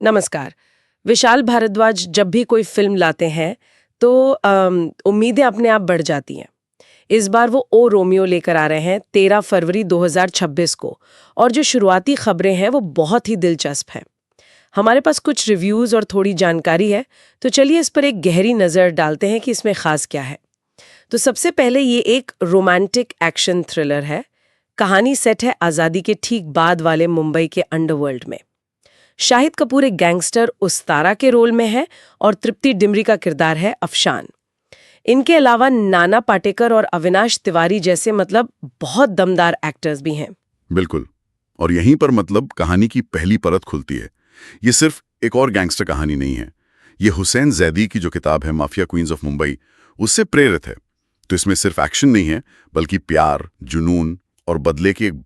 नमस्कार। विशाल भारद्वाज जब भी कोई फिल्म लाते हैं तो उम्मीदें अपने आप बढ़ जाती हैं। इस बार वो ओ रोमियो लेकर आ रहे हैं 13 फरवरी 2026 को, और जो शुरुआती खबरें हैं वो बहुत ही दिलचस्प हैं। हमारे पास कुछ रिव्यूज़ और थोड़ी जानकारी है, तो चलिए इस पर एक गहरी नज़र डालते हैं कि इसमें ख़ास क्या है। तो सबसे पहले ये एक रोमांटिक एक्शन थ्रिलर है। कहानी सेट है आज़ादी के ठीक बाद वाले मुंबई के अंडरवर्ल्ड में। शाहिद कपूर एक गैंगस्टर उस्तारा के रोल में है और तृप्ति डिमरी का किरदार है अफशान। इनके अलावा नाना पाटेकर और अविनाश तिवारी जैसे बहुत दमदार एक्टर्स भी हैं। बिल्कुल। और यहीं पर कहानी की पहली परत खुलती है। ये सिर्फ एक और गैंगस्टर कहानी नहीं है। ये हुसैन जैदी की जो किताब है माफिया क्वींस ऑफ मुंबई, उससे प्रेरित है। तो इसमें सिर्फ एक्शन नहीं है, बल्कि प्यार, जुनून और बदले की एक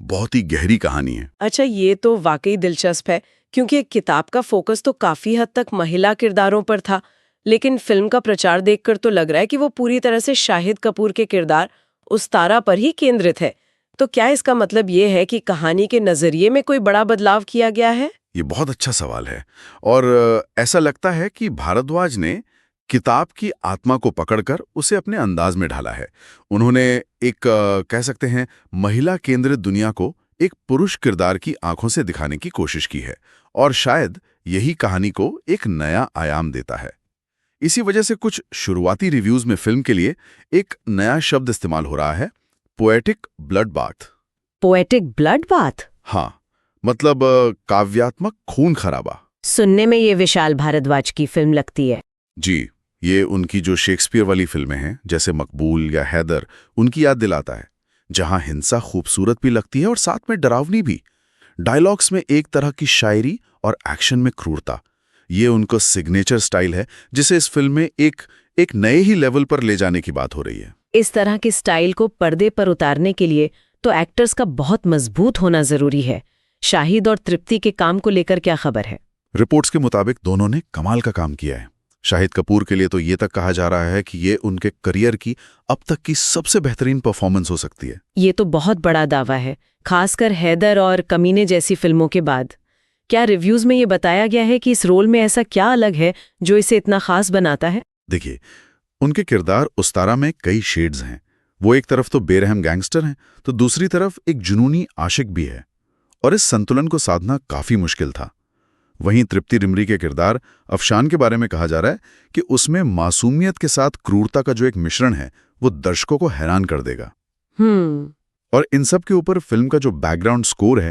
बहुत ही गहरी कहानी है। अच्छा, ये तो वाकई दिलचस्प है, क्योंकि एक किताब का फोकस तो काफी हद तक महिला किरदारों पर था, लेकिन फिल्म का प्रचार देखकर तो लग रहा है कि वो पूरी तरह से शाहिद कपूर के किरदार उस्तारा पर ही केंद्रित है। तो क्या इसका मतलब ये है कि कहानी के नजरिए में कोई बड़ा बदलाव किया गया है? ये बहुत अच्छा सवाल है। और ऐसा लगता है कि भारद्वाज ने किताब की आत्मा को पकड़कर उसे अपने अंदाज में ढाला है। उन्होंने एक कह सकते हैं महिला केंद्रित दुनिया को एक पुरुष किरदार की आंखों से दिखाने की कोशिश की है, और शायद यही कहानी को एक नया आयाम देता है। इसी वजह से कुछ शुरुआती रिव्यूज में फिल्म के लिए एक नया शब्द इस्तेमाल हो रहा है, poetic blood bath. Poetic blood bath? हाँ, काव्यात्मक खून खराबा। सुनने में ये विशाल भारद्वाज की फिल्म लगती है। जी, ये उनकी जो शेक्सपियर वाली फिल्में हैं जैसे मकबूल या हैदर, उनकी याद दिलाता है, जहां हिंसा खूबसूरत भी लगती है और साथ में डरावनी भी। डायलॉग्स में एक तरह की शायरी और एक्शन में क्रूरता, ये उनका सिग्नेचर स्टाइल है, जिसे इस फिल्म में एक नए ही लेवल पर ले जाने की बात हो रही है। इस तरह के स्टाइल को पर्दे पर उतारने के लिए तो एक्टर्स का बहुत मजबूत होना जरूरी है। शाहिद और तृप्ति के काम को लेकर क्या खबर है? रिपोर्ट्स के मुताबिक दोनों ने कमाल का काम किया है। शाहिद कपूर के लिए तो ये तक कहा जा रहा है कि ये उनके करियर की अब तक की सबसे बेहतरीन परफॉर्मेंस हो सकती है। ये तो बहुत बड़ा दावा है, खासकर हैदर और कमीने जैसी फिल्मों के बाद। क्या रिव्यूज में ये बताया गया है कि इस रोल में ऐसा क्या अलग है जो इसे इतना खास बनाता है? देखिए, उनके किरदार उस्तारा में कई शेड्स हैं। वो एक तरफ तो बेरहम गैंगस्टर हैं, तो दूसरी तरफ एक जुनूनी आशिक भी है, और इस संतुलन को साधना काफी मुश्किल था। वहीं तृप्ति डिमरी के किरदार अफशान के बारे में कहा जा रहा है कि उसमें मासूमियत के साथ क्रूरता का जो एक मिश्रण है, वो दर्शकों को हैरान कर देगा। और इन सब के ऊपर फिल्म का जो बैकग्राउंड स्कोर है